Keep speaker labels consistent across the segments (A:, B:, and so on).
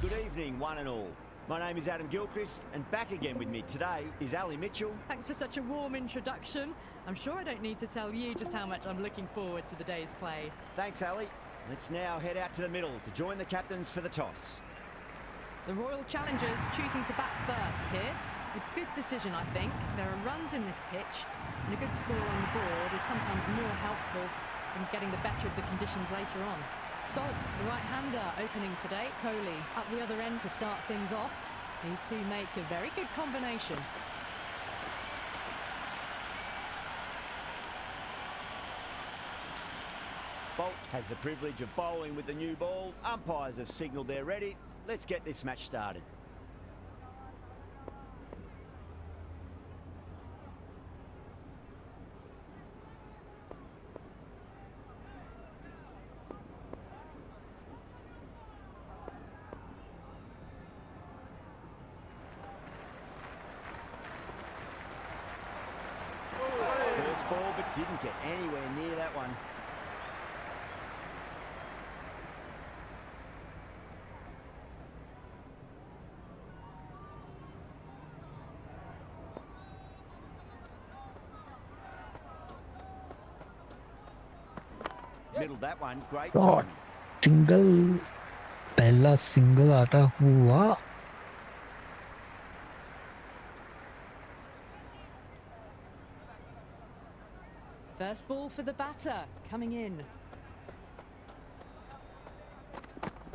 A: Good evening, one and all. My name is Adam Gilchrist, and back again with me today is Ali Mitchell.
B: Thanks for such a warm introduction. I'm sure I don't need to tell you just how much I'm looking forward to the day's play.
A: Thanks, Ali. Let's now head out to the middle to join the captains for the toss.
B: The Royal Challengers choosing to bat first here. A good decision, I think. There are runs in this pitch, and a good score on the board is sometimes more helpful than getting the better of the conditions later on. Salt, the right-hander, opening today. Kohli up the other end to start things off. These two make a very good combination.
A: Bolt has the privilege of bowling with the new ball. Umpires have signalled they're ready. Let's get this match started. First ball, but didn't get anywhere near that one. Middle that one, great timing.
C: Single पहला single आता हुआ.
B: First ball for the batter, coming in.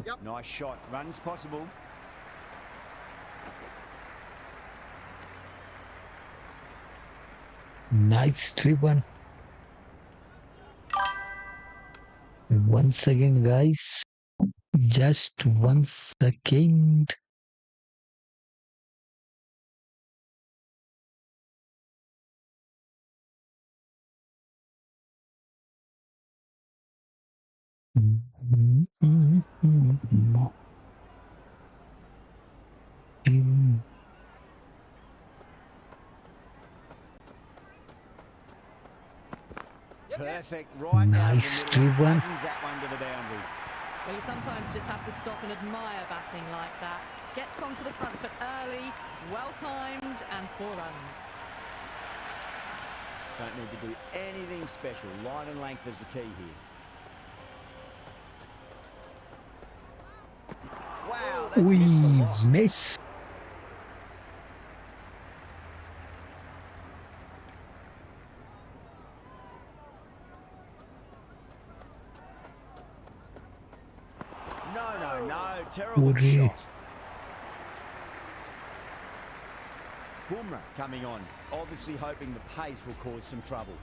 A: Yep. Nice shot, runs possible.
C: Nice 3-1. Once again, guys. Just 1 second.
A: Perfect, right
C: Nice
A: down the middle.
C: 3-1.
A: Buttons that one to the boundary.
B: Well, you sometimes just have to stop and admire batting like that. Gets onto the front foot early, well-timed, and 4 runs.
A: Don't need to do anything special. Line and length is the key here. Wow, that's
C: We
A: missed the lot.
C: miss.
A: No, terrible
C: Hooray.
A: shot. Bumrah coming on, obviously hoping the pace will cause some trouble.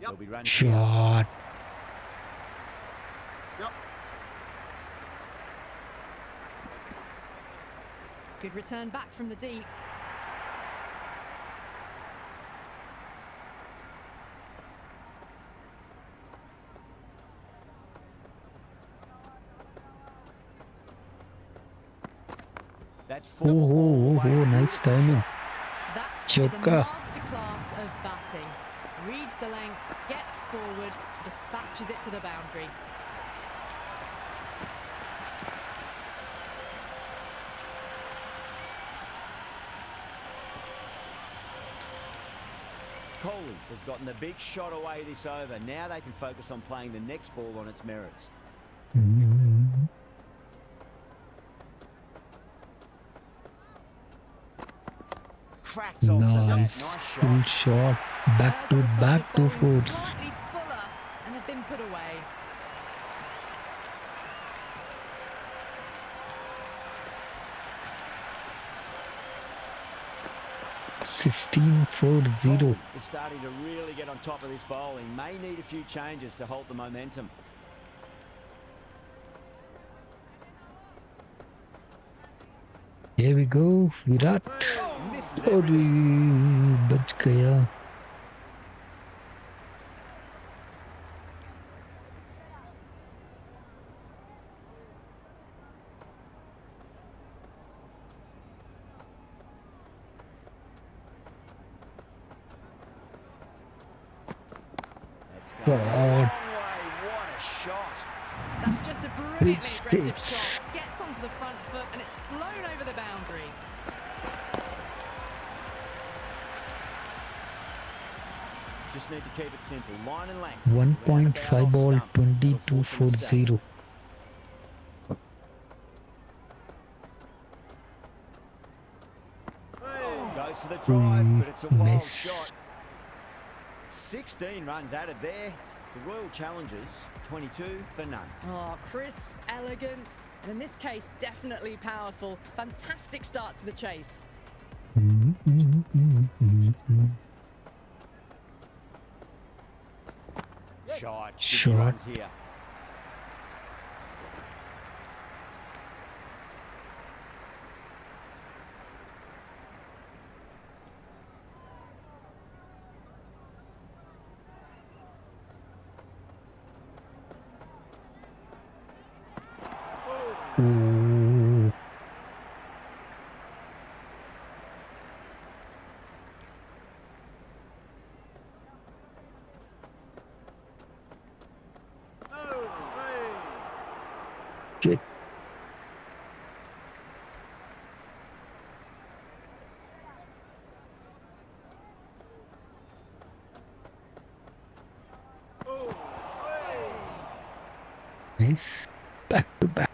A: They'll be running.
C: Shot.
B: Good return back from the deep.
A: That's
C: Oh, oh, oh, nice timing.
B: That is a
C: Choka.
B: masterclass of batting. Reads the length, gets forward, dispatches it to the boundary.
A: Kohli has gotten the big shot away this over. Now they can focus on playing the next ball on its merits. Cracks off the bat.
C: Nice
A: Nice
C: full
A: shot.
C: shot. Back to
B: Players on the
C: back
B: side
C: to
B: bowling
C: fours.
B: slightly fuller and have been put away.
C: $16-4-0.
A: Kohli is starting to really get on top of this bowling. May need a few changes to halt the momentum.
C: Here we go, Virat.
A: Misses
C: और
A: everything.
C: बच गया.
A: Going a
C: God.
A: long way. What a shot.
B: That's just a brilliantly
C: Big
B: aggressive
C: sticks.
B: shot. Gets onto the front foot and it's flown over the boundary.
A: Just need to keep it simple. Line and length.
C: 1.5
A: Roundabout
C: ball,
A: off stump. That'll force a mistake.
C: 22-40.
A: Goes for the drive, but it's a wild
C: Miss.
A: shot. 16 runs added there. The Royal Challengers, 22 for none.
B: Oh, crisp, elegant, and in this case, definitely powerful. Fantastic start to the chase.
A: Shot. Good
C: Shot.
A: runs here.
C: Ooh. Shit. Nice. Back to back.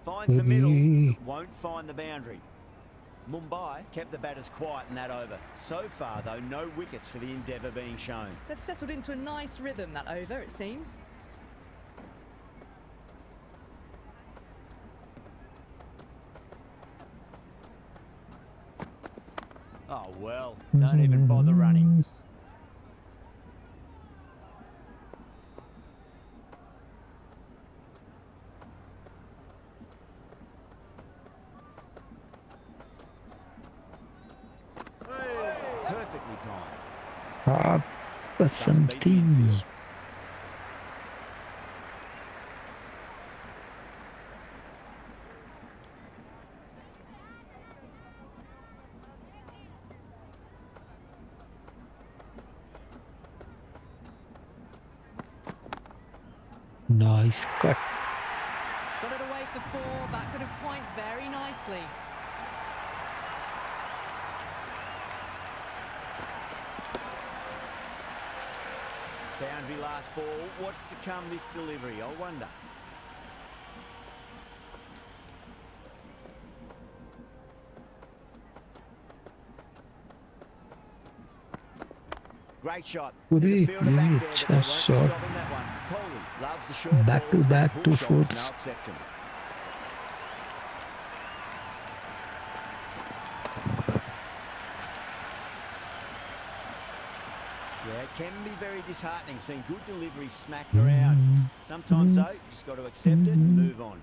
A: Finds the middle,
C: Hey.
A: but won't find the boundary. Mumbai kept the batters quiet in that over. So far, though, no wickets for the endeavour being shown.
B: They've settled into a nice rhythm that over, it seems.
A: Oh, well, don't even bother running. Perfectly timed.
C: Basanti. Nice cut.
B: Got it away for four, back could have point very nicely.
A: Boundary last ball. What's to come this delivery, I wonder. Great shot.
C: Puri,
A: The fielder back there, but
C: अच्छा
A: they won't be
C: shot.
A: stopping that one. Kohli loves the short
C: Back
A: balls
C: to
A: and that
C: back
A: hook
C: to
A: shot was
C: fourths.
A: no exception. Yeah, it can be very disheartening seeing good deliveries smacked around. Sometimes, though, you just got to accept it and move on.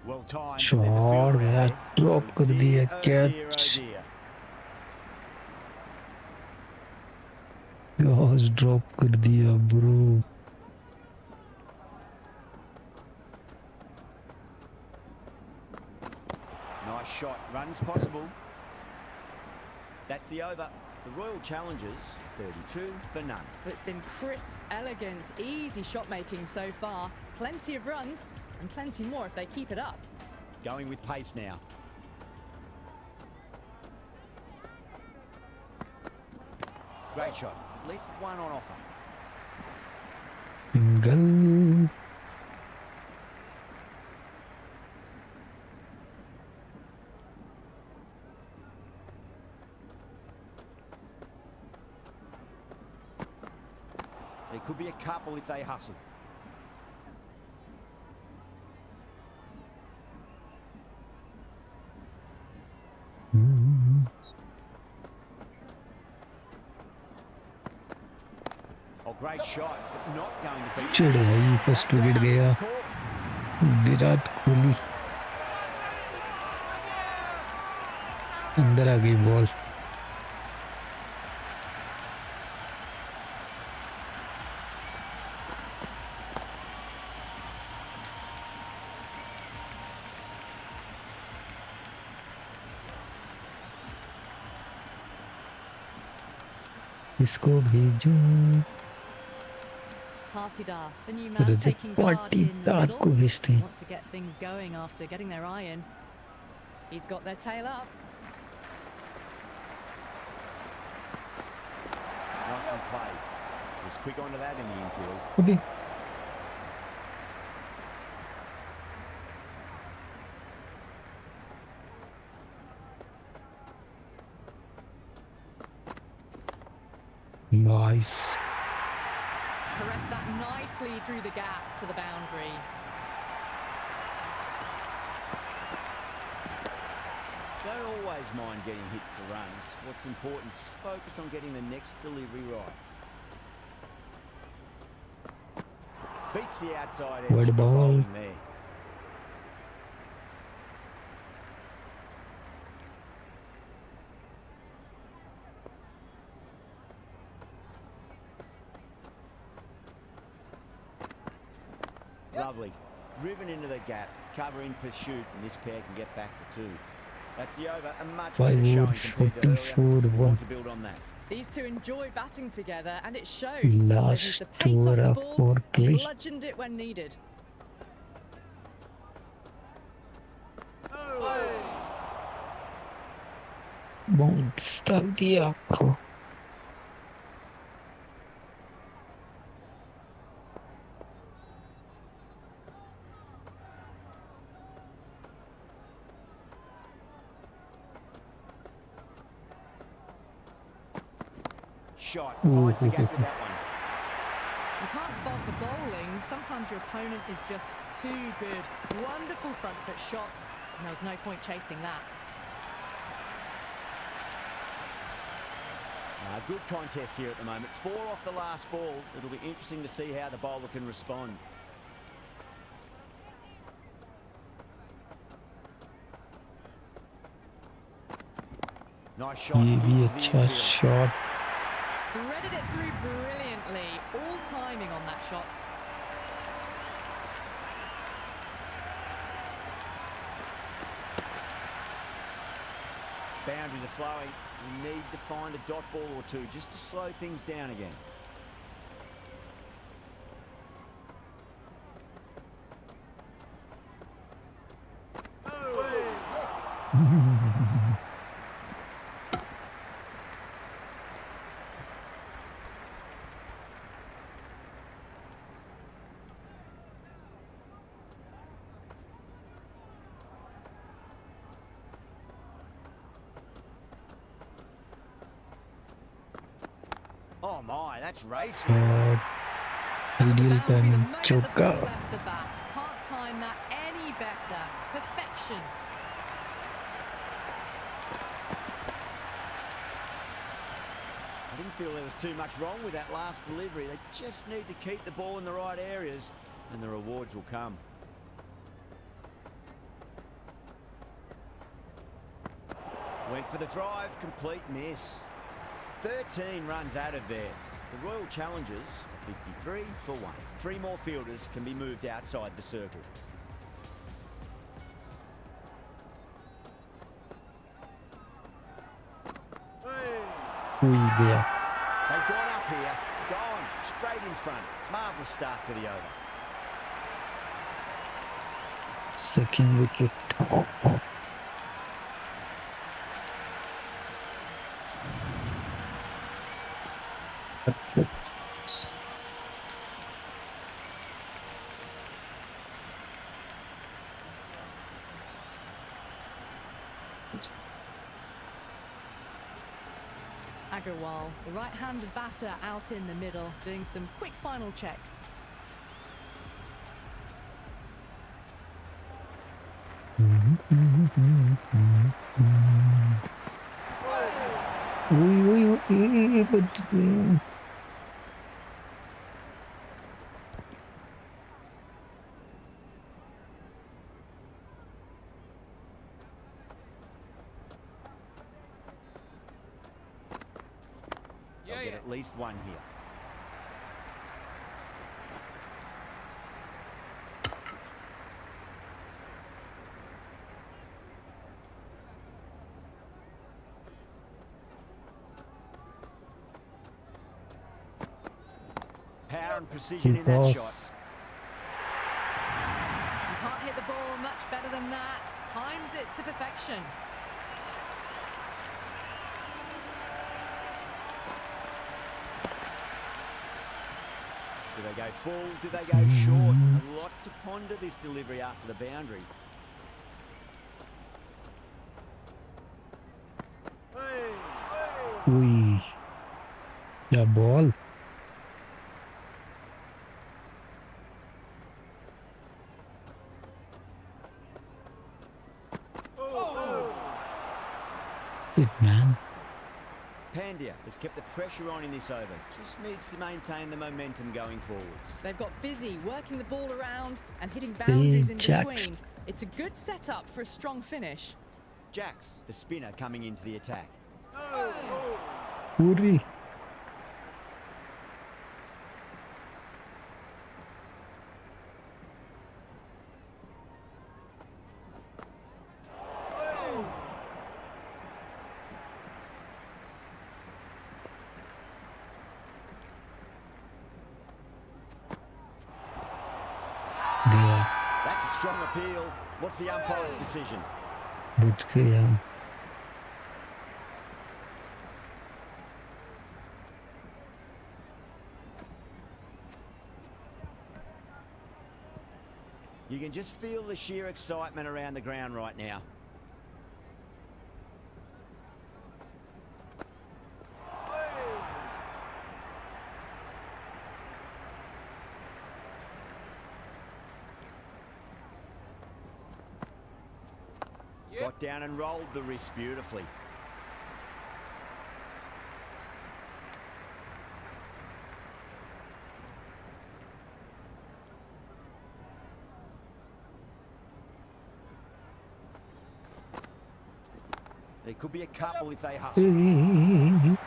A: Well timed. but there's a
C: Shot
A: fielder
C: यार
A: out there.
C: drop
A: Oh
C: कर दिया
A: dear, oh dear, oh
C: catch.
A: dear.
C: Gosh, drop कर दिया bro.
A: Nice shot. Runs possible. That's the over. The Royal Challengers, 32 for none.
B: But it's been crisp, elegant, easy shot making so far. Plenty of runs and plenty more if they keep it up.
A: Going with pace now. Great shot. At least one on offer.
C: Single.
A: There could be a couple if they hustle. Oh, great shot, but not going to beat.
C: चिढ़ भाई first wicket गया.
A: Caught.
C: Virat Kohli अंदर आ गई ball. इसको भेजो.
B: Partidar, the new man taking guard in the
C: Patidar
B: middle.
C: को भेजते हैं.
B: Want to get things going after getting their eye in. He's got their tail up.
A: Nice and played. Was quick onto that in the infield.
C: अबे nice.
B: Caressed that nicely through the gap to the boundary.
A: Don't always mind getting hit for runs. What's important is focus on getting the next delivery right. Beats the outside edge.
C: Wide ball.
A: Bowling there. Lovely. Driven into the gap. Cover in pursuit, and this pair can get back for two. That's the over. A much better showing compared to earlier. Want to build on that.
B: These two enjoy batting together, and it shows.
C: Last
B: They've used the pace off
C: over
B: the
C: of
B: ball,
C: four play.
B: bludgeoned it when needed.
C: Bounce डाल दिया आपको.
A: Shot. Finds the gap with that one.
B: You can't fault the bowling. Sometimes your opponent is just too good. Wonderful front foot shot, and there was no point chasing that.
A: Good contest here at the moment. 4 off the last ball. It'll be interesting to see how the bowler can respond. Nice shot.
C: ये भी
A: Misses the
C: अच्छा
A: infield.
C: shot.
B: Threaded it through brilliantly. All timing on that shot.
A: Boundaries are flowing. You need to find a dot ball or two just to slow things down again. Oh my, that's racing.
C: और
B: That was a
C: ideal
B: boundary the
C: timing
B: moment the
C: चौका.
B: ball left the bat. Can't time that any better. Perfection.
A: I didn't feel there was too much wrong with that last delivery. They just need to keep the ball in the right areas and the rewards will come. Went for the drive, complete miss. 13 runs out of there. The Royal Challengers are 53 for 1. 3 more fielders can be moved outside the circle.
C: हुई गया.
A: They've gone up here, gone straight in front. Marvellous start to the over.
C: Second wicket.
B: Agarwal, the right-handed batter out in the middle, doing some quick final checks.
A: They'll get at least one here. Power and precision in that shot.
B: You can't hit the ball much better than that. Timed it to perfection.
A: Do they go full? Do they go short? A lot to ponder this delivery after the boundary.
C: Ui. Yeah, ball. Good man.
A: Pandya has kept the pressure on in this over. Just needs to maintain the momentum going forwards.
B: They've got busy working the ball around and hitting boundaries in
C: Jacks.
B: between. It's a good setup for a strong finish.
A: Jacks, the spinner, coming into the attack.
C: Uri. Gaya.
A: That's a strong appeal. What's the umpire's decision?
C: But gaya.
A: You can just feel the sheer excitement around the ground right now. Got down and rolled the wrist beautifully. There could be a couple if they hustle.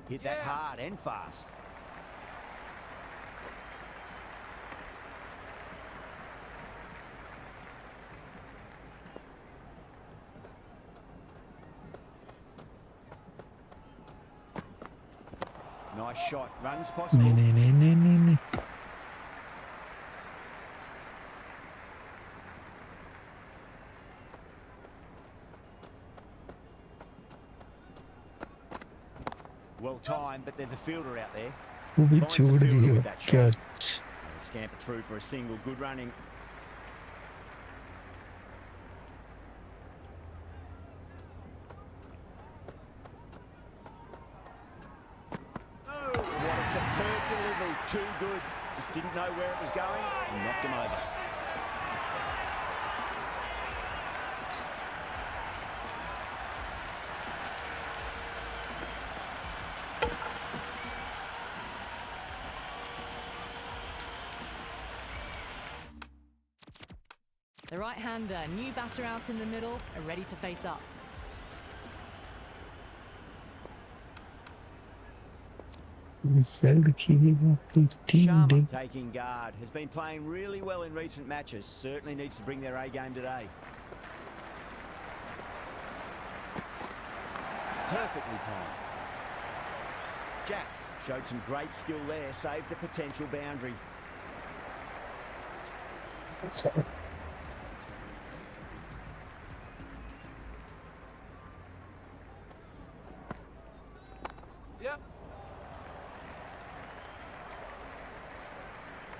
A: Hit that hard and fast. Nice shot. Runs possible.
C: Nee.
A: Well timed, but there's a fielder out there.
C: वो भी
A: Finds the
C: छोड़
A: fielder
C: दिया
A: with that shot.
C: Catch.
A: And scamper through for a single. Good running. What a superb delivery. Too good. Just didn't know where it was going and knocked him over.
B: The right-hander, new batter out in the middle, are ready to face up.
C: Result खेलेगा 15
A: Sharma
C: day.
A: taking guard. Has been playing really well in recent matches. Certainly needs to bring their A game today. Perfectly timed. Jacks showed some great skill there. Saved a potential boundary.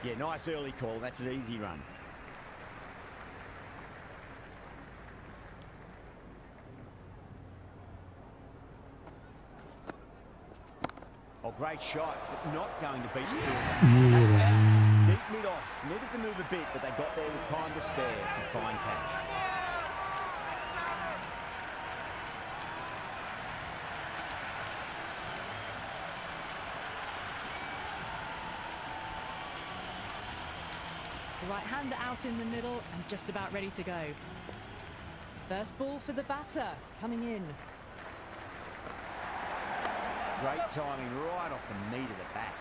A: Yeah, nice early call. That's an easy run. Oh, Great shot, but not going to beat the fielder.
C: ये
A: That's out.
C: रही
A: Deep mid-off. Needed to move a bit, but they got there with time to spare. It's a fine catch.
B: The right-hander out in the middle and just about ready to go. First ball for the batter, coming in.
A: Great timing right off the meat of the bat.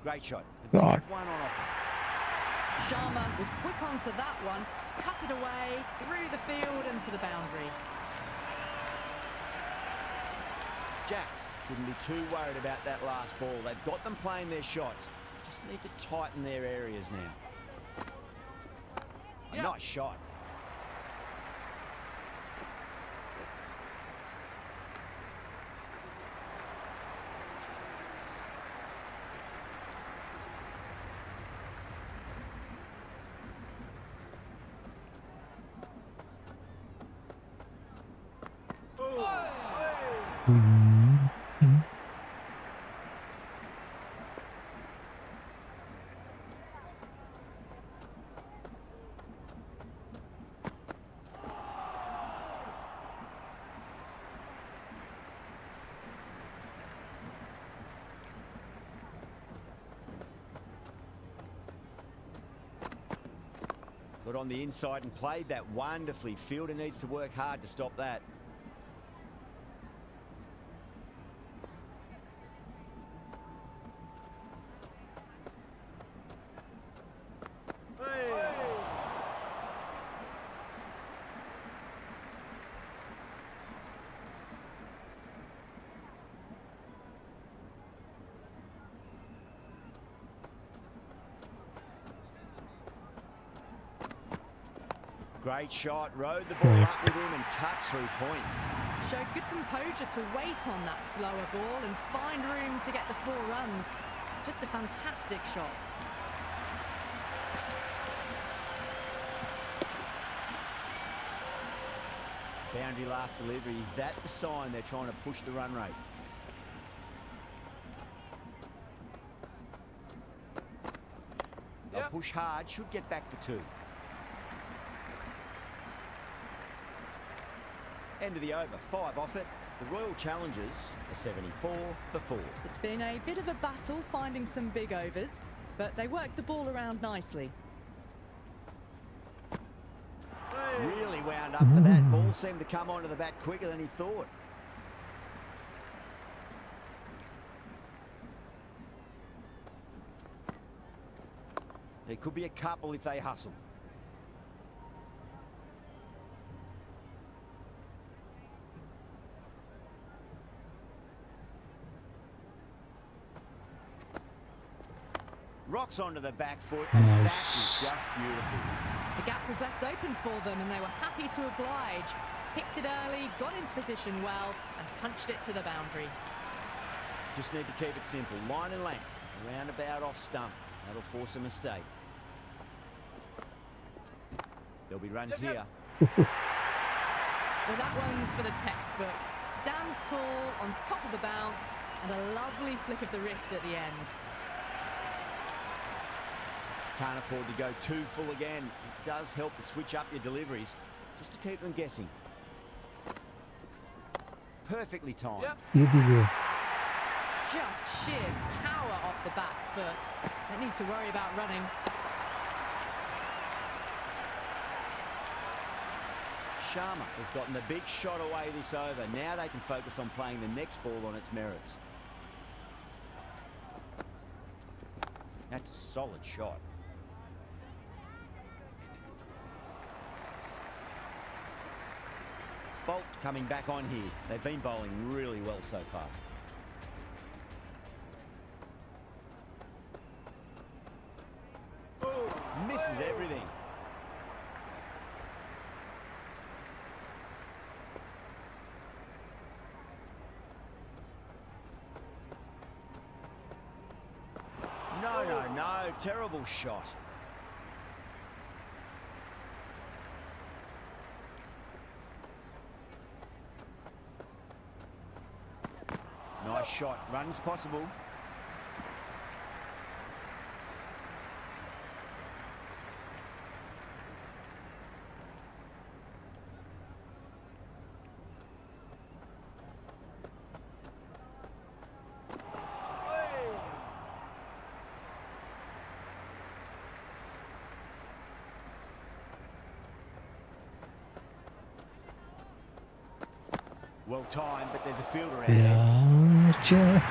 A: Great shot. A
C: God.
A: good one on offer.
B: Sharma was quick onto that one, cut it away, through the field and to the boundary.
A: Jacks shouldn't be too worried about that last ball. They've got them playing their shots. Just need to tighten their areas now. A nice shot. Got on the inside and played that wonderfully. Fielder needs to work hard to stop that. Great shot, rode the ball up with him and cuts through point.
B: Showed good composure to wait on that slower ball and find room to get the 4 runs. Just a fantastic shot.
A: Boundary last delivery. Is that the sign they're trying to push the run rate? They'll push hard, should get back for 2. End of the over, 5 off it. The Royal Challengers are 74 for 4.
B: It's been a bit of a battle finding some big overs, but they worked the ball around nicely.
A: Really wound up for that. Ball seemed to come onto the bat quicker than he thought. There could be a couple if they hustle. Rocks onto the back foot, and that is just beautiful.
B: The gap was left open for them and they were happy to oblige. Picked it early, got into position well and punched it to the boundary.
A: Just need to keep it simple. Line and length, roundabout off stump. That'll force a mistake. There'll be runs here.
B: Well, that one's for the textbook. Stands tall, on top of the bounce, and a lovely flick of the wrist at the end.
A: Can't afford to go too full again. It does help to switch up your deliveries, just to keep them guessing. Perfectly timed.
C: ये भी गया
B: Just sheer power off the back foot. Don't need to worry about running.
A: Sharma has gotten the big shot away this over. Now they can focus on playing the next ball on its merits. That's a solid shot. Bolt coming back on here. They've been bowling really well so far. Misses everything. no, terrible shot. Nice shot, runs possible. Well timed, but there's a fielder out there.
C: Ya acha.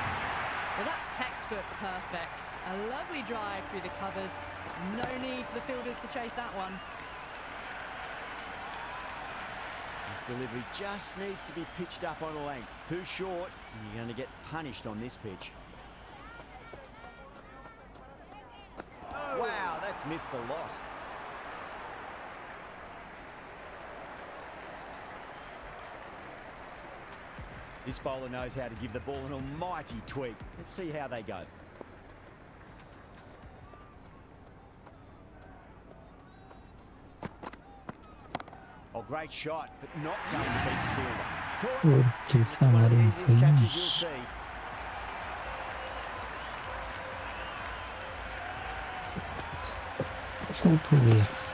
B: Well, that's textbook perfect. A lovely drive through the covers. No need for the fielders to chase that one.
A: This delivery just needs to be pitched up on a length. Too short, and you're going to get punished on this pitch. Wow, that's missed the lot. This bowler knows how to give the ball an almighty tweak. Let's see how they go. Oh, great shot, but not going to beat the fielder. Caught.
C: Porque
A: It's one of the
C: Samarin
A: easiest catches you'll
C: finish.
A: see.
C: Português.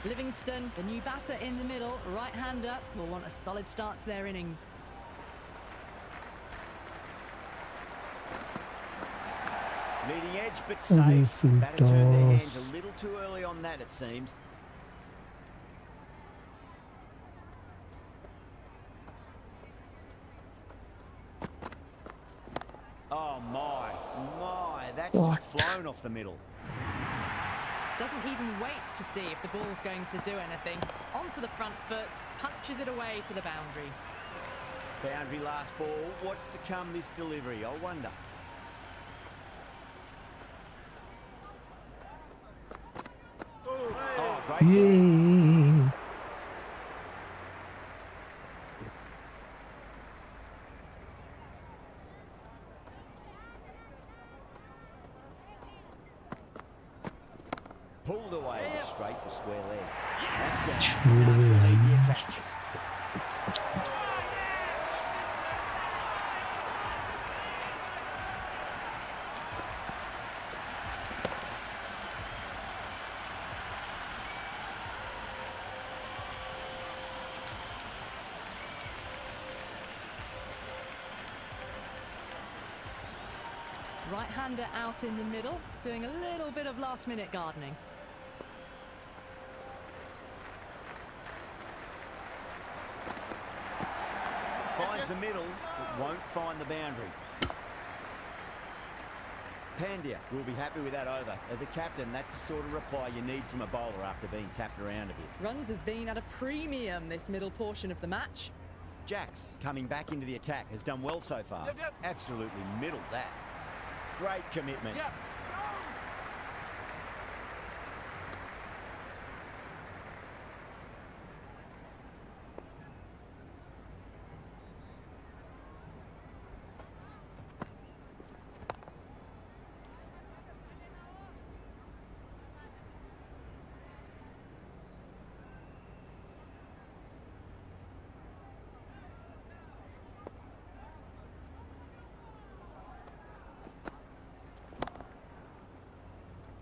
B: Livingston, the new batter in the middle, right-hander, will want a solid start to their innings.
A: Leading edge, but safe.
C: Uy,
A: Batter turned their hands
C: frutos.
A: a little too early on that, it seemed. Oh, my, that's
C: What?
A: just flown off the middle.
B: Doesn't even wait to see if the ball's going to do anything. Onto the front foot, punches it away to the boundary.
A: Boundary last ball. What's to come this delivery? I wonder. Oh, great ball.
C: Yay.
A: Pulled away straight to square leg. That's gone.
C: True
A: Enough for an easier catch.
B: Right-hander out in the middle, doing a little bit of last-minute gardening.
A: Finds the middle, but won't find the boundary. Pandya will be happy with that over. As a captain, that's the sort of reply you need from a bowler after being tapped around a bit.
B: Runs have been at a premium this middle portion of the match.
A: Jacks, coming back into the attack, has done well so far.
D: Yep.
A: Absolutely middled that. Great commitment.
D: Yep.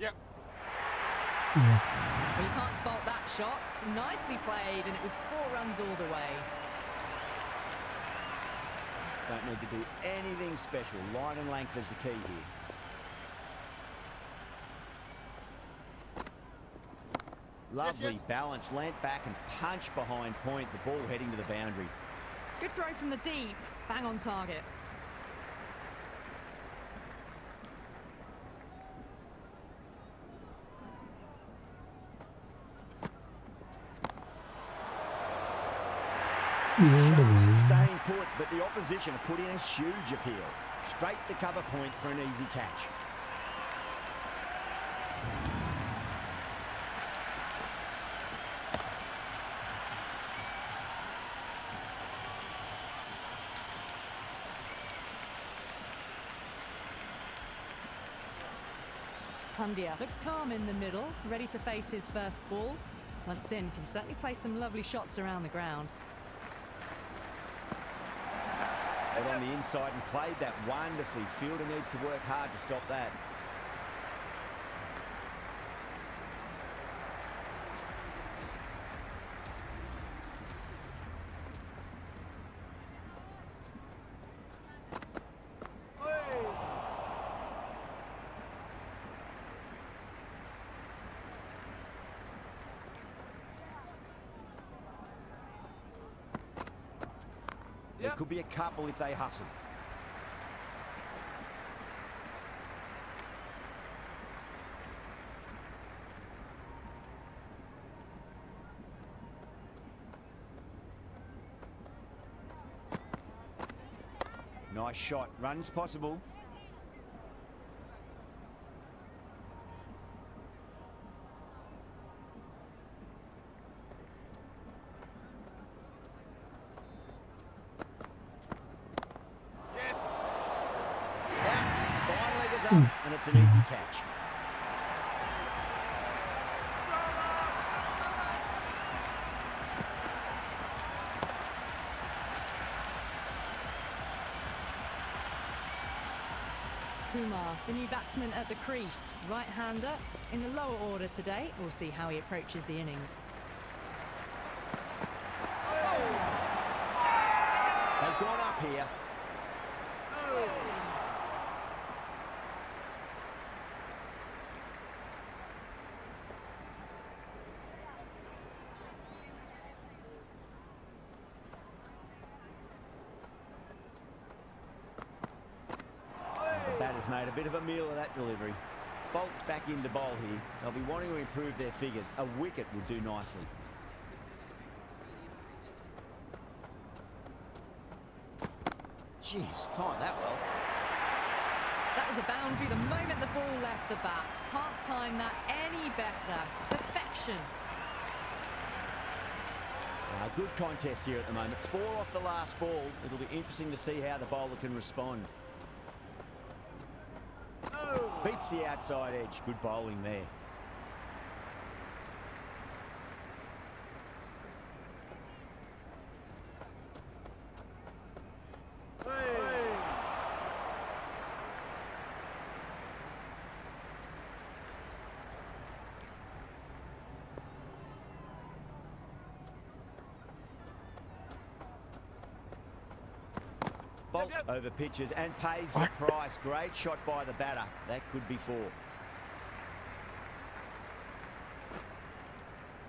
D: Yep.
C: Yeah.
B: Well, you can't fault that shot. Nicely played, and it was 4 runs all the way.
A: Don't need to do anything special. Line and length is the key here. Lovely
D: yes.
A: balance, leant back and punch behind point. The ball heading to the boundary.
B: Good throw from the deep. Bang on target.
C: Yeah.
A: Staying put, but the opposition have put in a huge appeal. Straight to cover point for an easy catch.
B: Pandya looks calm in the middle, ready to face his first ball. Once in, can certainly play some lovely shots around the ground.
A: Got on the inside and played that wonderfully. Fielder needs to work hard to stop that. There could be a couple if they hustle. Nice shot. Runs possible. And it's an easy catch.
B: Kumar, the new batsman at the crease. Right-hander in the lower order today. We'll see how he approaches the innings.
A: They've gone up here. Batter's made a bit of a meal of that delivery. Bolt back into bowl here. They'll be wanting to improve their figures. A wicket would do nicely. Jeez, timed that well.
B: That was a boundary the moment the ball left the bat. Can't time that any better. Perfection.
A: Good contest here at the moment. 4 off the last ball. It'll be interesting to see how the bowler can respond. Beats the outside edge. Good bowling there. Bolt over pitches and pays the price. Great shot by the batter. That could be 4.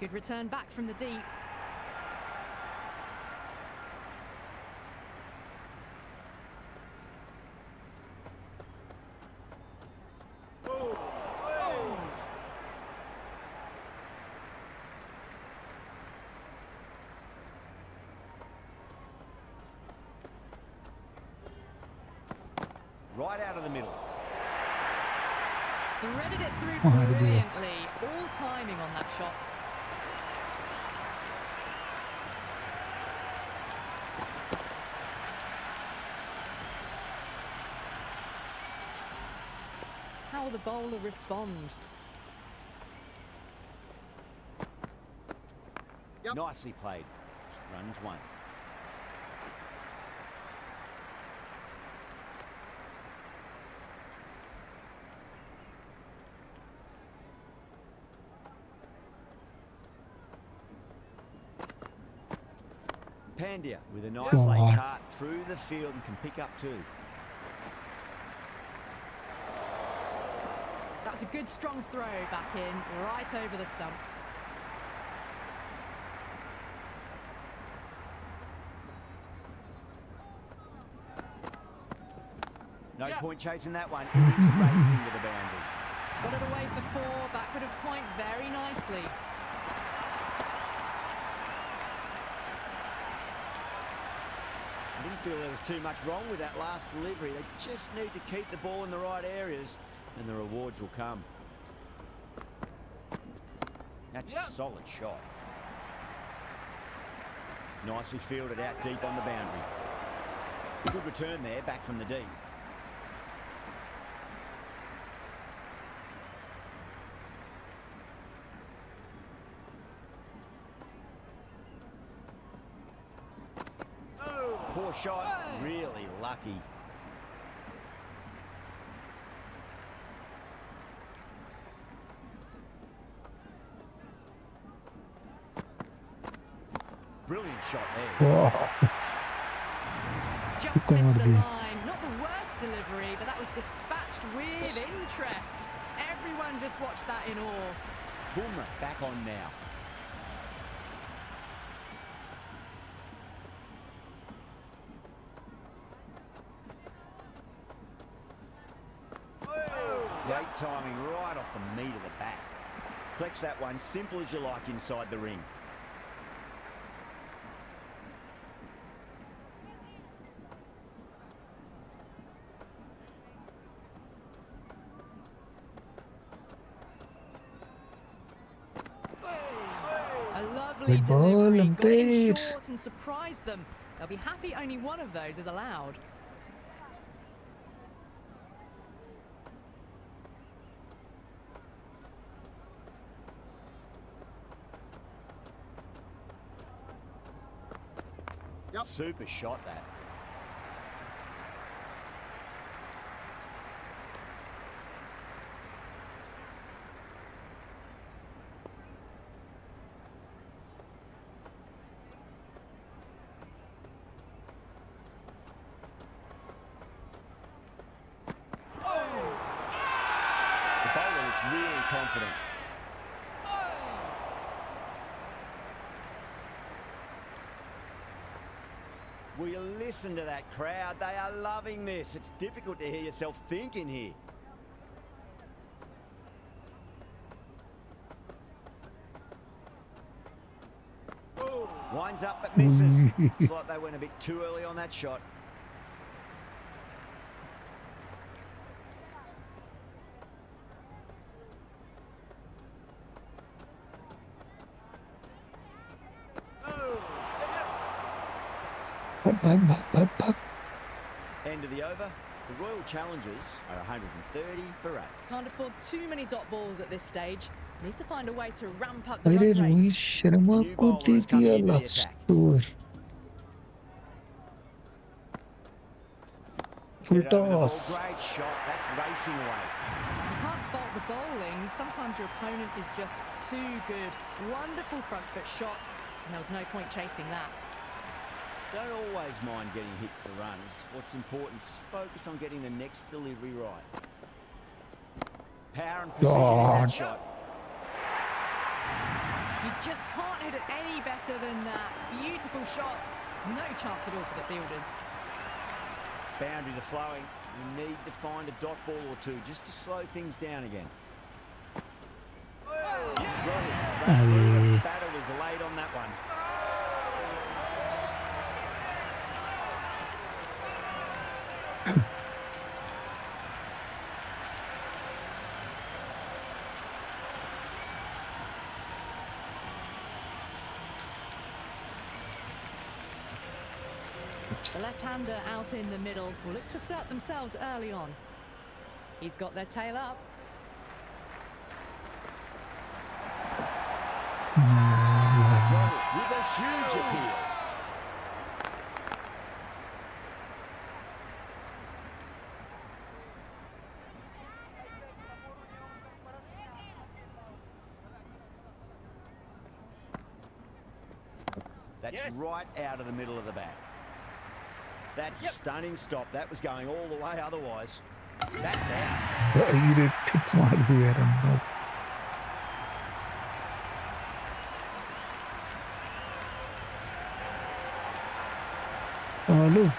B: Good return back from the deep.
A: Right out of the middle.
B: Threaded it through brilliantly. All timing on that shot. How will the bowler respond?
A: Nicely played. Runs 1. Pandya with a nice late cut through the field and can pick up 2.
B: That was a good strong throw back in, right over the stumps.
A: No point chasing that one. It is racing to the boundary.
B: Got it away for 4, backward of point very nicely. I didn't feel there was too much wrong with that last delivery. They just need to keep the ball in the right areas and the rewards will come. That's a solid shot. Nicely fielded out deep on the boundary. Good return there, back from the deep.
A: Poor shot, really lucky. Brilliant shot there.
C: Wow.
B: Just
C: Come
B: missed
C: on,
B: the
C: dude.
B: line. Not the worst delivery, but that was dispatched with interest. Everyone just watched that in awe.
A: Boomer back on now. Great timing right off the meat of the bat. Collects that one, simple as you like inside the ring.
B: A lovely
C: Good ball,
B: delivery. Got in
C: umpire.
B: short and surprised them. They'll be happy only one of those is allowed.
D: Yep.
A: Super shot that. The bowler looks really confident. Will you listen to that crowd? They are loving this. It's difficult to hear yourself thinking here. Winds up but misses. Looks like they went a bit too early on that shot.
C: Bak.
A: End of the over. The Royal Challengers are 130 for 8.
B: Can't afford too many dot balls at this stage. Need to find a way to ramp up the
C: अरे
B: run
C: Rohit
B: rate.
C: Sharma
A: New
C: को
A: bowler
C: they
A: is coming
C: दिया
A: into the
C: last
A: attack.
C: Over. Full
A: Get over the ball.
C: toss.
A: Great shot. That's racing away.
B: You can't fault the bowling. Sometimes your opponent is just too good. Wonderful front foot shot, and there was no point chasing that.
A: Don't always mind getting hit for runs. What's important is just focus on getting the next delivery right. Power and precision in
C: God.
A: that shot.
B: You just can't hit it any better than that. Beautiful shot. No chance at all for the fielders.
A: Boundaries are flowing. You need to find a dot ball or two just to slow things down again.
C: Aye.
A: Batter was late on that one.
B: The left-hander out in the middle will look to assert themselves early on. He's got their tail up.
A: With a huge appeal. That's right out of the middle of the bat. That's a stunning stop. That was going all the way otherwise. That's out.
C: Irritated मार दिया run. Hello.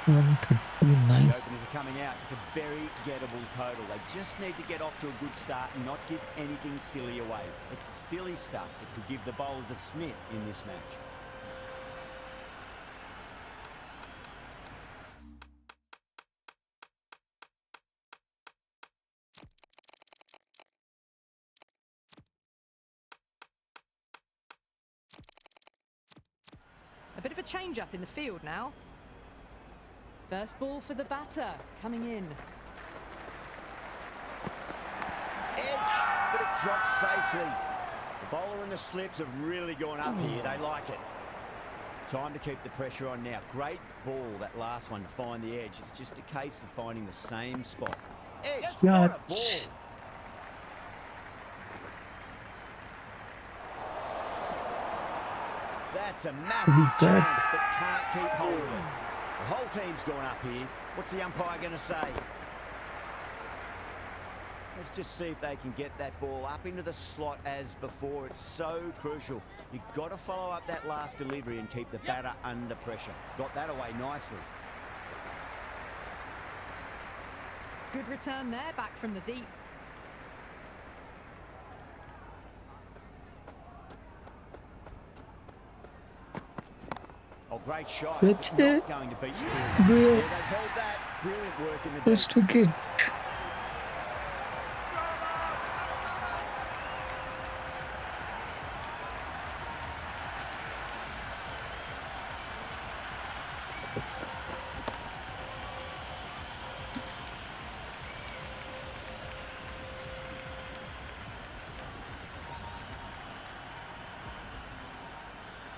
C: 130,
A: The
C: nice.
A: openers are coming out. It's a very gettable total. They just need to get off to a good start and not give anything silly away. It's silly stuff that could give the bowlers a sniff in this match.
B: A bit of a change-up in the field now. First ball for the batter, coming in.
A: Edge, but it drops safely. The bowler and the slips have really gone up here. They like it. Time to keep the pressure on now. Great ball, that last one, to find the edge. It's just a case of finding the same spot. Edge, what a ball!
C: Catch.
A: That's a
C: Who's
A: massive
C: that?
A: chance, but can't keep hold of it. The whole team's gone up here. What's the umpire going to say? Let's just see if they can get that ball up into the slot as before. It's so crucial. You've got to follow up that last delivery and keep the batter under pressure. Got that away nicely.
B: Good return there, back from the deep.
A: Oh, great shot.
C: That's
A: It's not
C: it.
A: going to beat you.
C: Good.
A: Yeah, they've held that. Brilliant work in the deep.
C: First wicket.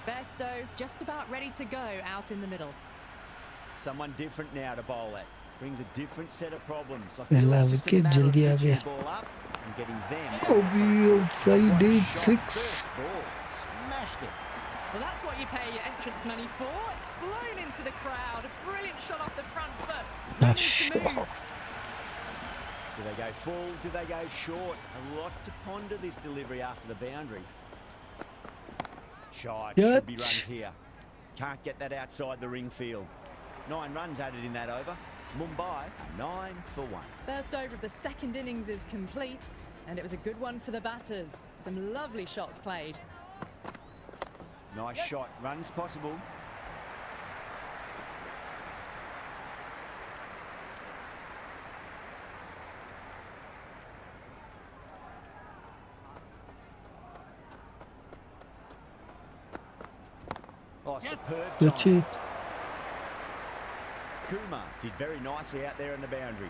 B: Bairstow just about ready to go out in the middle.
A: Someone different now to bowl at. Brings a different set of problems. I
C: पहला
A: it's just a
C: wicket
A: matter of
C: जल्दी आ
A: pitching
C: गया.
A: the ball up and getting them.
C: Oh, we outside
A: What a
C: it,
A: shot.
C: 6.
A: First ball. Smashed it.
B: Well, that's what you pay your entrance money for. It's flown into the crowd. A brilliant shot off the front foot. No need to move.
A: Do they go full? Do they go short? A lot to ponder this delivery after the boundary. Shot. Should be runs here. Can't get that outside the ring field. 9 runs added in that over. Mumbai 9 for 1.
B: First over of the second innings is complete, and it was a good one for the batters. Some lovely shots played.
A: Nice shot. Runs possible. Oh, superb
C: That's
A: timing.
C: it.
A: Kumar did very nicely out there in the boundary.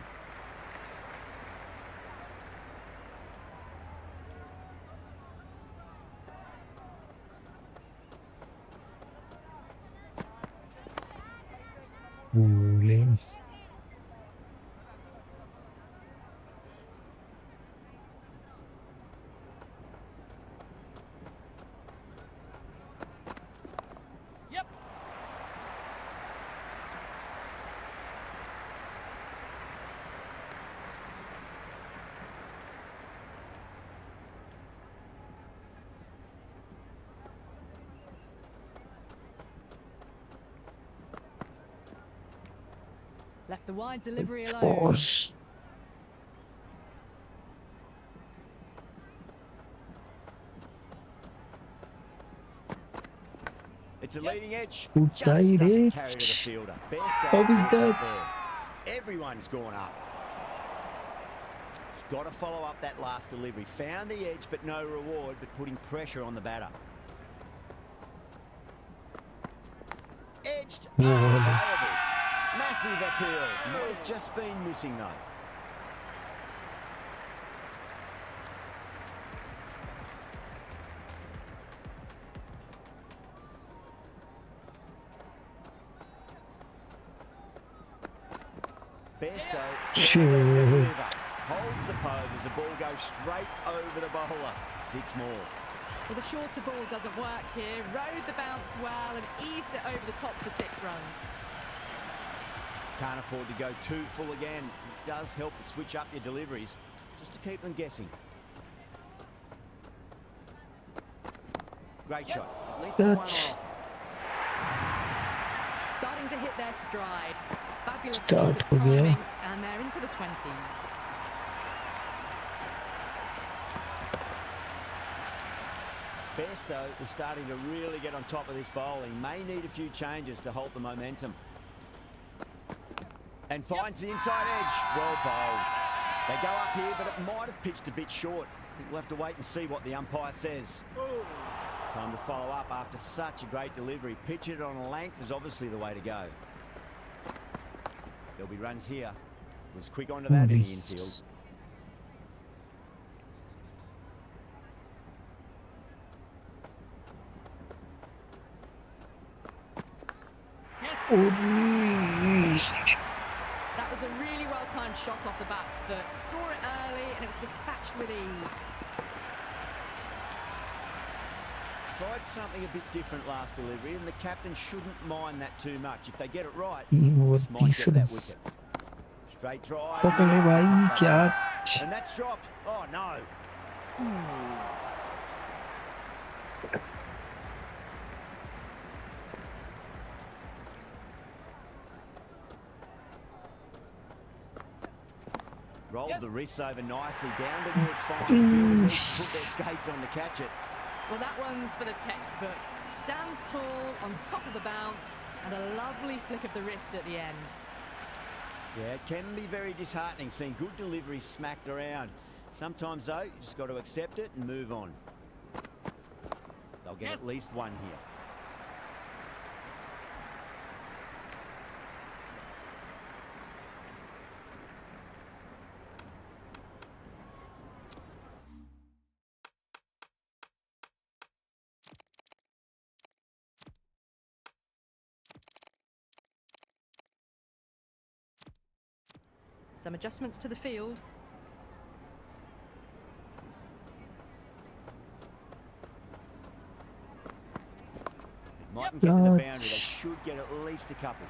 C: Bowling.
B: Left the wide delivery alone.
C: Pause.
A: It's a leading edge.
C: Outside
A: Just doesn't
C: it.
A: carry to the fielder. Best
C: How is that?
A: there. Everyone's gone up. It's got to follow up that last delivery. Found the edge, but no reward, but putting pressure on the batter. Edged.
C: Yeah.
A: Unavailable. Massive appeal. Might have just been missing, though. Bairstow
C: Shit.
A: holds the pose as the ball goes straight over the bowler. 6 more.
B: Well, the shorter ball doesn't work here. Rode the bounce well and eased it over the top for 6 runs.
A: Can't afford to go too full again. It does help to switch up your deliveries just to keep them guessing. Great shot. At least one on
C: That's-
A: offer.
B: Starting to hit their stride. Fabulous
C: Start
B: piece of
C: हो गया.
B: timing, and they're into the 20s.
A: Bairstow is starting to really get on top of this bowling. May need a few changes to hold the momentum. And finds the inside edge. Well bowled. They go up here, but it might have pitched a bit short. I think we'll have to wait and see what the umpire says. Time to follow up after such a great delivery. Pitch it on a length is obviously the way to go. There'll be runs here. Was quick onto that in the infield.
C: Ui.
B: That was a really well-timed shot off the back foot. Saw it early and it was dispatched with ease.
A: Tried something a bit different last delivery, and the captain shouldn't mind that too much. If they get it right,
C: तीन over
A: just might
C: 30
A: get that
C: run
A: wicket. Straight drive.
C: पकड़ ले भाई क्या
A: And that's dropped. Oh, no. Rolled the wrists over nicely down towards fine field. And put their skates on to catch it.
B: Well, that one's for the textbook. Stands tall on top of the bounce and a lovely flick of the wrist at the end.
A: Yeah, it can be very disheartening seeing good deliveries smacked around. Sometimes, though, you just got to accept it and move on. They'll get at least one here.
B: Some adjustments to the field.
A: Mightn't get to the boundary. They should get at least a couple.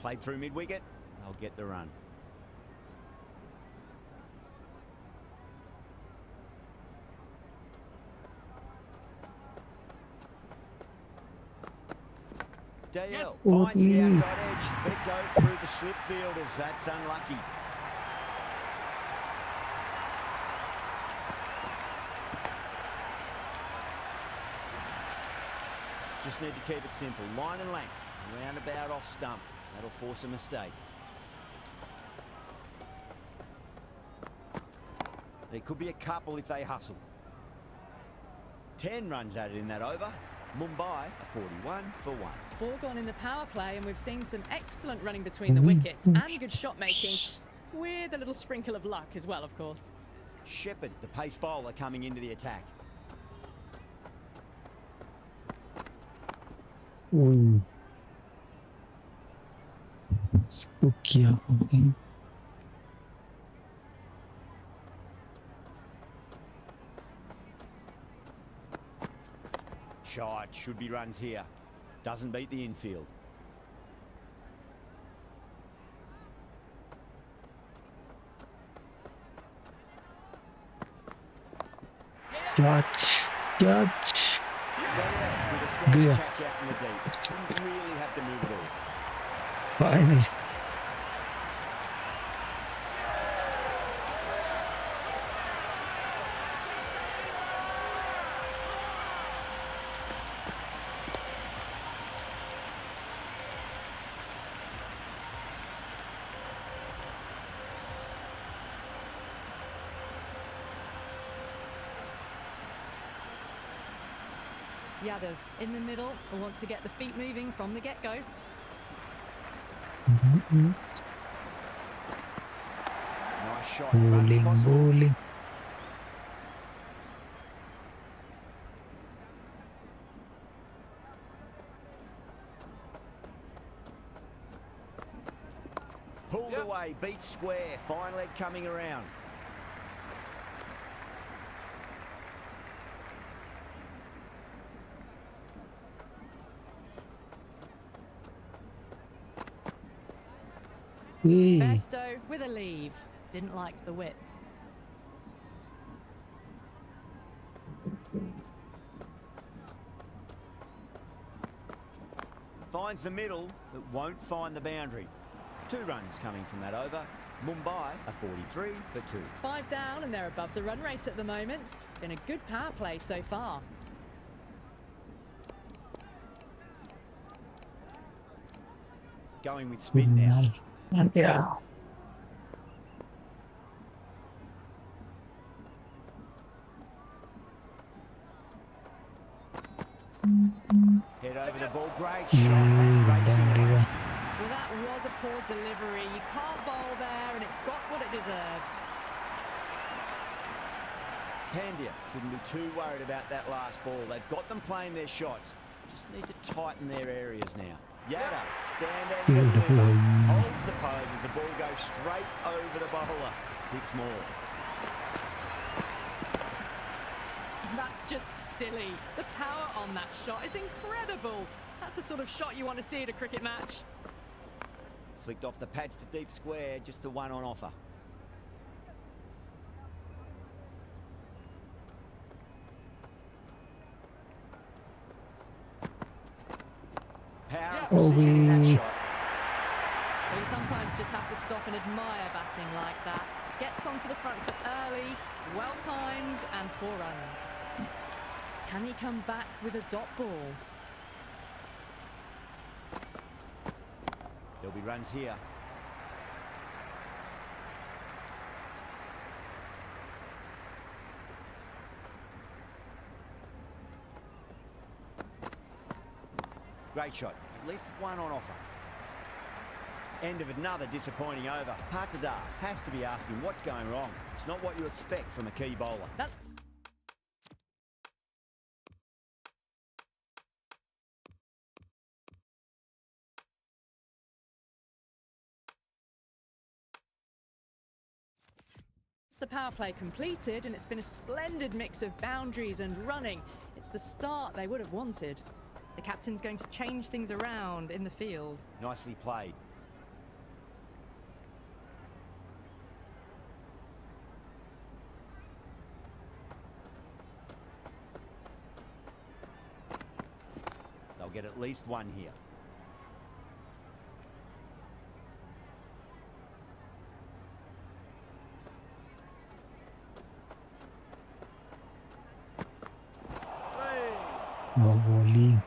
A: Played through mid-wicket. They'll get the run. Dale finds the outside edge, but it goes through the slip fielders. That's unlucky. Just need to keep it simple. Line and length. Roundabout off stump. That'll force a mistake. There could be a couple if they hustle. 10 runs added in that over. Mumbai are 41 for 1.
B: 4 gone in the power play, and we've seen some excellent running between the wickets and good shot making, with a little sprinkle of luck as well, of course.
A: Shepherd, the pace bowler, coming into the attack.
C: इसको क्या हो गया
A: Shot, should be runs here. Doesn't beat the infield.
C: Catch.
A: With a standing
C: Yeah.
A: catch out in the deep. Didn't really have to move it all.
C: Finally.
B: Yadav in the middle will want to get the feet moving from the get-go.
A: Nice shot. Runs
C: Bowling,
A: possible.
C: bowling.
A: Pulled away, beat square. Fine leg coming around.
C: Hey.
B: Besto with a leave. Didn't like the width.
A: Finds the middle, but won't find the boundary. 2 runs coming from that over. Mumbai are 43 for 2.
B: 5 down and they're above the run rate at the moment. Been a good power play so far.
A: Going with spin now.
C: Yeah.
A: Head over the ball, great shot. That's racing away.
B: Well, that was a poor delivery. You can't bowl there, and it got what it deserved.
A: Pandya shouldn't be too worried about that last ball. They've got them playing their shots. Just need to tighten their areas now. Yada, stand and
C: Beautiful.
A: deliver. Holds the pose as the ball goes straight over the bowler. 6 more.
B: That's just silly. The power on that shot is incredible. That's the sort of shot you want to see at a cricket match.
A: Flicked off the pads to deep square, just the one on offer. Power of precision in that shot.
B: Well, you sometimes just have to stop and admire batting like that. Gets onto the front foot early, well-timed, and 4 runs. Can he come back with a dot ball?
A: There'll be runs here. Great shot. At least one on offer. End of another disappointing over. Patadar has to be asking what's going wrong. It's not what you expect from a key bowler.
B: The power play completed, and it's been a splendid mix of boundaries and running. It's the start they would have wanted. The captain's going to change things around in the field.
A: Nicely played. They'll get at least one here.
C: No bowling.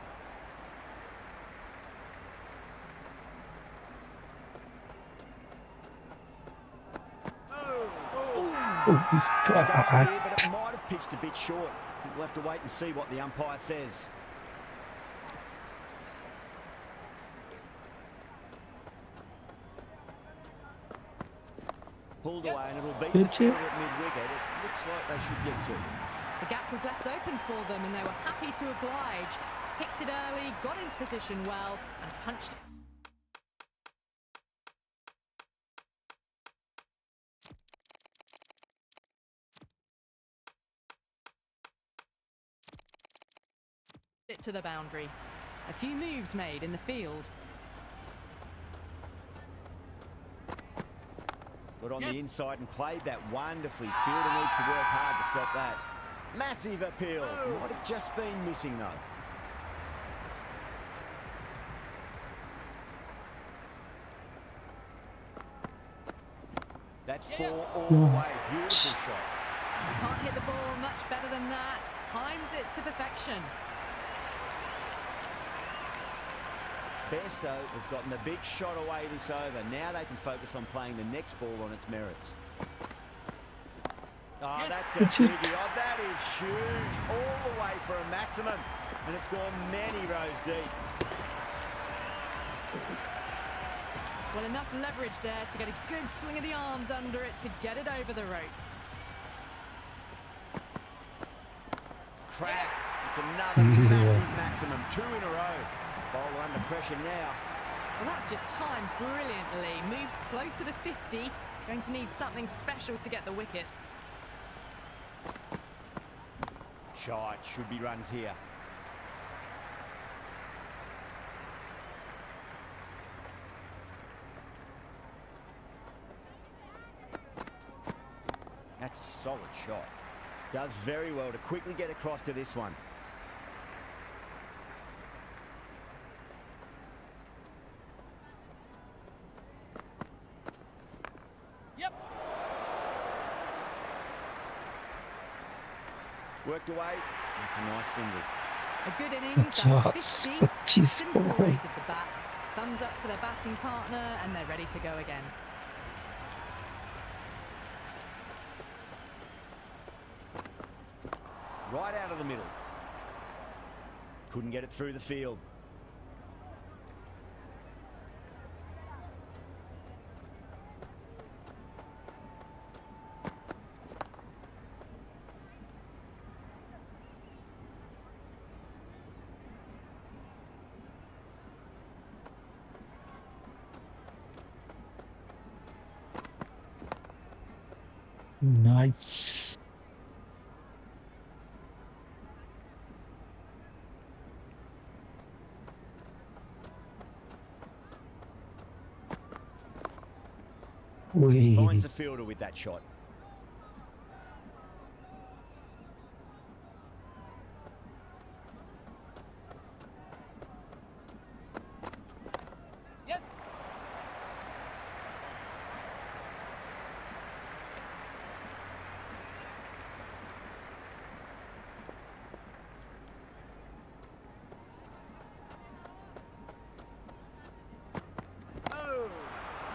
C: Oh, he's
A: But
C: tired.
A: it might have pitched a bit short. I think we'll have to wait and see what the umpire says. Pulled away, and it'll beat the
C: Did you?
A: fielder at mid-wicket. It looks like they should get to.
B: The gap was left open for them, and they were happy to oblige. Picked it early, got into position well, and punched it to the boundary. A few moves made in the field.
A: Got on the inside and played that wonderfully. Fielder needs to work hard to stop that. Massive appeal. Might have just been missing, though. That's 4 all the way. Beautiful shot.
B: You can't hit the ball much better than that. Timed it to perfection.
A: Bairstow has gotten the big shot away this over. Now they can focus on playing the next ball on its merits. Oh, that's a biggie. Oh, that is huge. All the way for a maximum. And it's gone many rows deep.
B: Well, enough leverage there to get a good swing of the arms under it to get it over the rope.
A: Crack. It's another massive maximum. 2 in a row. Bowler under pressure now.
B: Well, that's just timed brilliantly. Moves closer to 50. Going to need something special to get the wicket.
A: Shot. Should be runs here. That's a solid shot. Does very well to quickly get across to this one. Worked away. That's a nice single.
B: A good innings,
C: Just
B: that's 50. Simple
C: boy.
B: weight of the bats. Thumbs up to their batting partner, and they're ready to go again.
A: Right out of the middle. Couldn't get it through the field.
C: Nice. Wih,
A: Finds the fielder with that shot.
B: Yes.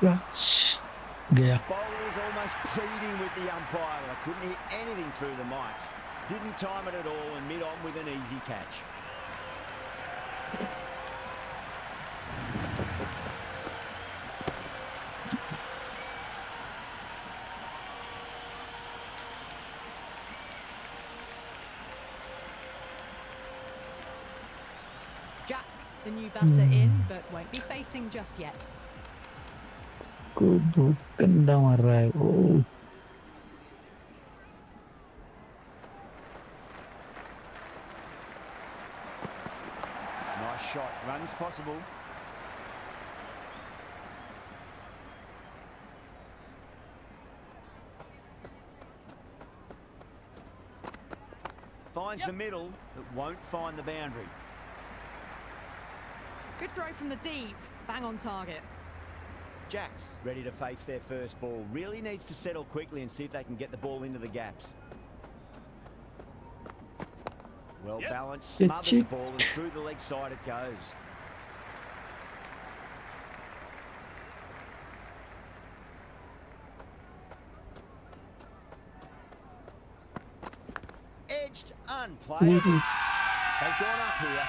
C: gosh. Gayak.
A: Bowler was almost pleading with the umpire. I couldn't hear anything through the mics. Didn't time it at all and mid on with an easy catch.
B: Jack's the new batter in, but won't be facing just yet.
C: Kudukan dah marah. Oh.
A: Nice shot. Runs possible. Finds the middle, but won't find the boundary.
B: Good throw from the deep. Bang on target.
A: Jacks ready to face their first ball. Really needs to settle quickly and see if they can get the ball into the gaps. Well balanced,
C: Good
A: smothered the
C: chip.
A: ball and through the leg side it goes. Edged, unplayed. They've gone up here.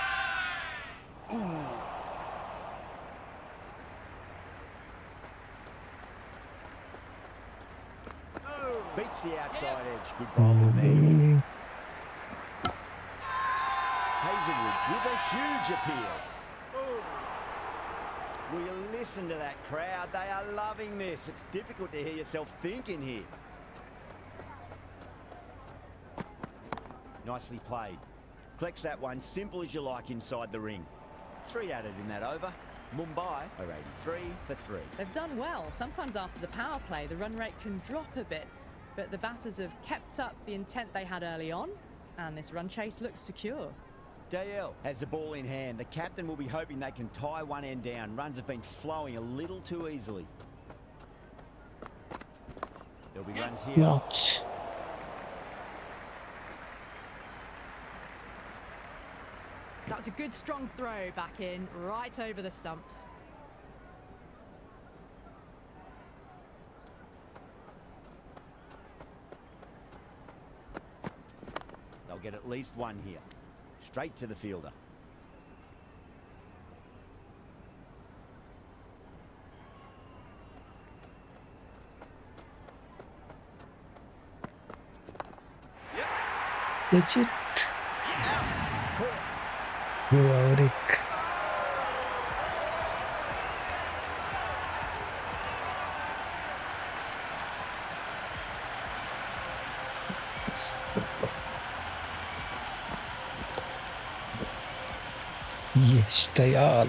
A: Beats the outside edge. Good bowling there. Hazelwood with a huge appeal. Will you listen to that crowd? They are loving this. It's difficult to hear yourself thinking here. Nicely played. Collects that one, simple as you like inside the ring. 3 added in that over. Mumbai are 83 for 3.
B: They've done well. Sometimes after the power play, the run rate can drop a bit, but the batters have kept up the intent they had early on, and this run chase looks secure.
A: Dale has the ball in hand. The captain will be hoping they can tie one end down. Runs have been flowing a little too easily. There'll be runs here.
C: Ouch.
B: That was a good strong throw back in, right over the stumps.
A: They'll get at least one here. Straight to the fielder.
C: That's it.
A: Caught.
C: Wow, Rick. Yes, they are.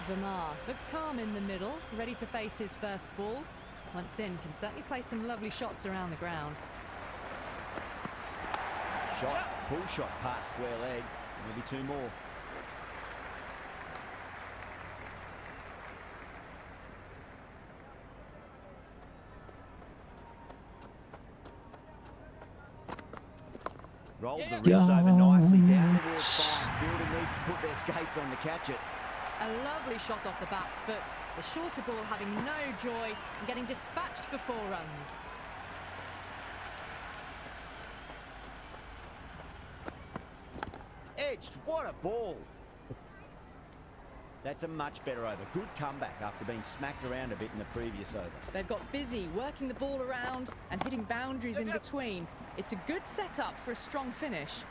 B: Verma looks calm in the middle, ready to face his first ball. Once in, can certainly play some lovely shots around the ground.
A: Shot. Pull shot past square leg. Maybe 2 more. Rolled the wrists over nicely down towards fine. Fielder needs to put their skates on to catch it.
B: A lovely shot off the back foot. The shorter ball having no joy and getting dispatched for 4 runs.
A: Edged. What a ball. That's a much better over. Good comeback after being smacked around a bit in the previous over.
B: They've got busy working the ball around and hitting boundaries in between. It's a good setup for a strong finish.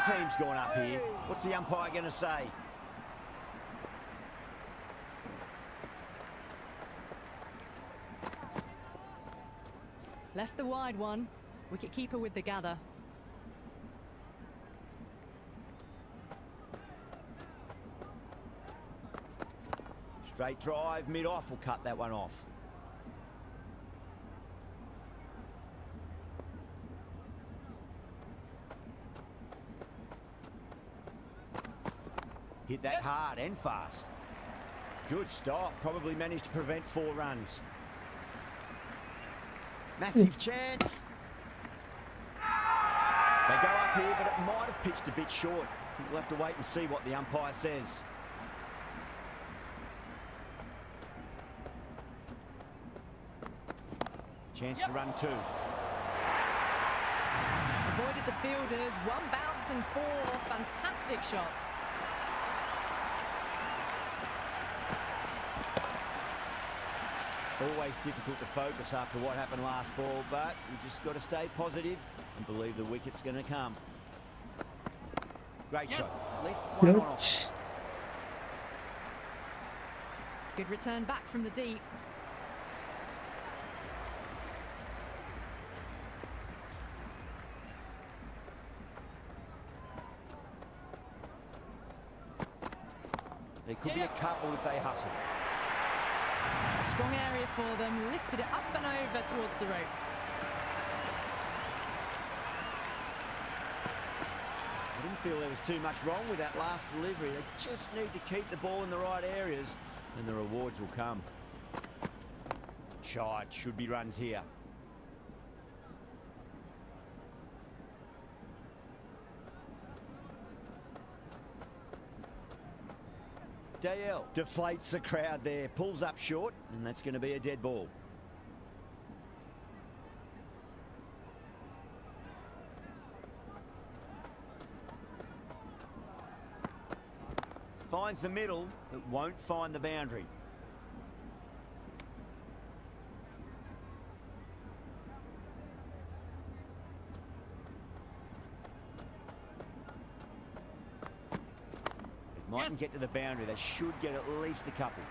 A: team's gone up here. What's the umpire going to say?
B: Left the wide one. Wicket-keeper with the gather.
A: Straight drive, mid-off will cut that one off. Hit that hard and fast. Good stop. Probably managed to prevent 4 runs. Massive chance. They go up here, but it might have pitched a bit short. I think we'll have to wait and see what the umpire says. Chance to run 2.
B: Avoided the fielders. 1 bounce and 4. Fantastic shots.
A: Always difficult to focus after what happened last ball, but you just got to stay positive and believe the wicket's going to come. Great shot. At least one on off.
C: Ouch.
B: Good return back from the deep.
A: There could be a couple if they hustle.
B: A strong area for them. Lifted it up and over towards the rope.
A: I didn't feel there was too much wrong with that last delivery. They just need to keep the ball in the right areas and the rewards will come. Shot, should be runs here. Dale deflates the crowd there, pulls up short, and that's going to be a dead ball. Finds the middle, but won't find the boundary. Mightn't get to the boundary. They should get at least a couple.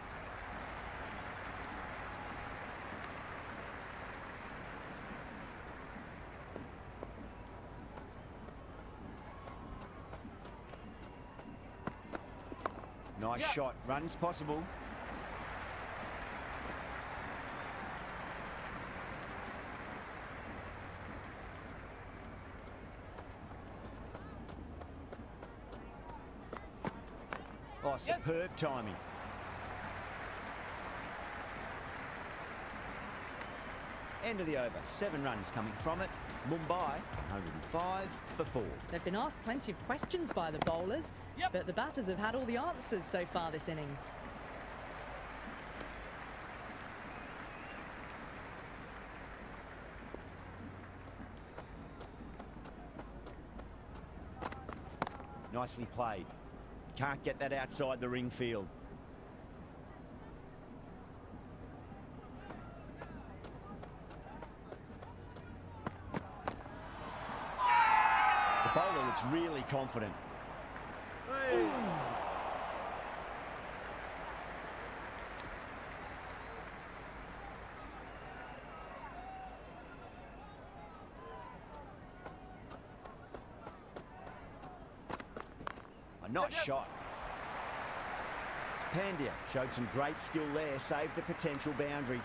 A: Nice shot. Runs possible. Oh, superb timing. End of the over. 7 runs coming from it. Mumbai, 105 for 4.
B: They've been asked plenty of questions by the bowlers, but the batters have had all the answers so far this innings.
A: Nicely played. Can't get that outside the ring field. The bowler looks really confident. Ooh. A nice shot. Pandya showed some great skill there, saved a potential boundary.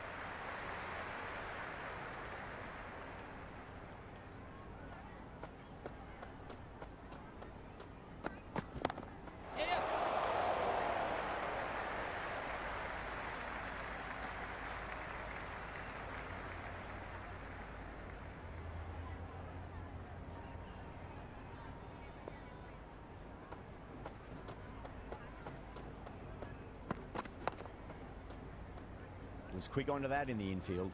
A: Was quick onto that in the infield.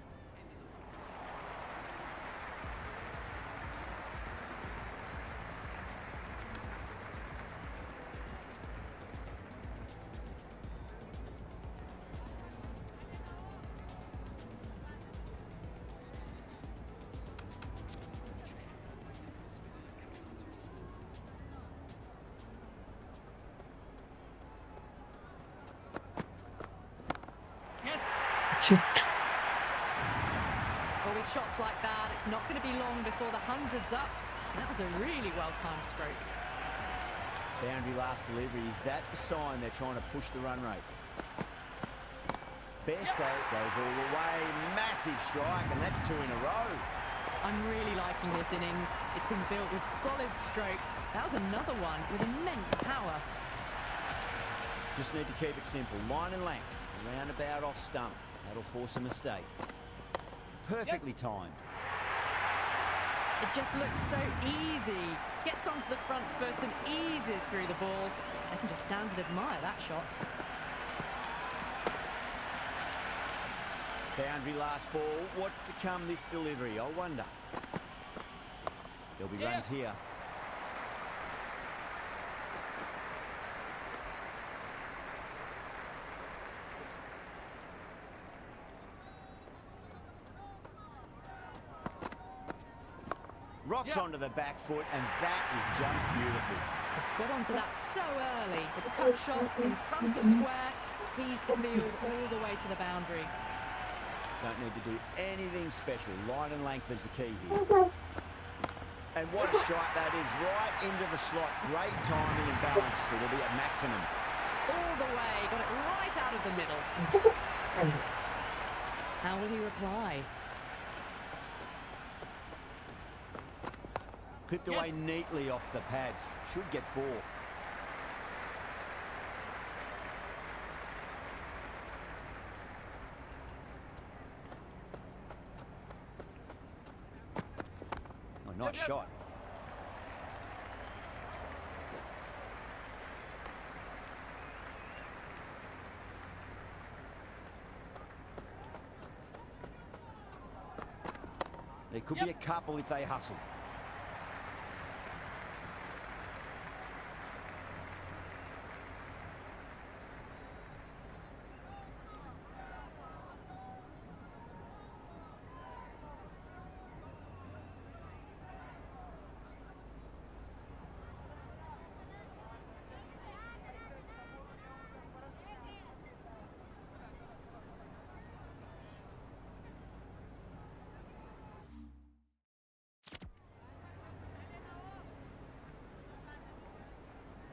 C: Shit.
B: Well, with shots like that, it's not going to be long before the hundred's up. And that was a really well-timed stroke.
A: Boundary last delivery. Is that the sign they're trying to push the run rate? Bairstow goes all the way. Massive strike, and that's 2 in a row.
B: I'm really liking this innings. It's been built with solid strokes. That was another one with immense power.
A: Just need to keep it simple. Line and length. Roundabout off stump. That'll force a mistake. Perfectly timed.
B: It just looks so easy. Gets onto the front foot and eases through the ball. I can just stand and admire that shot.
A: Boundary last ball. What's to come this delivery? I wonder. There'll be runs here. Rocks onto the back foot, and that is just beautiful.
B: Got onto that so early. The cut shot in front of square. Teased the field all the way to the boundary.
A: Don't need to do anything special. Line and length is the key here. And what a strike that is, right into the slot. Great timing and balance. It'll be at maximum.
B: All the way, got it right out of the middle. How will he reply?
A: Clipped away neatly off the pads. Should get 4. Oh, nice shot. There could be a couple if they hustle.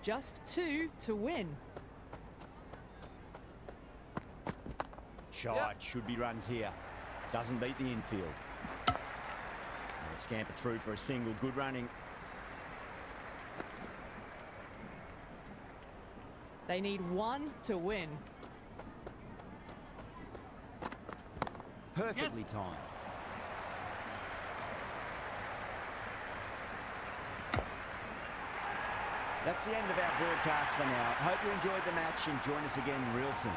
B: Just 2 to win.
A: Shot. Should be runs here. Doesn't beat the infield. And a scamper through for a single. Good running.
B: They need 1 to win.
A: Perfectly timed. That's the end of our broadcast for now. Hope you enjoyed the match and join us again real soon.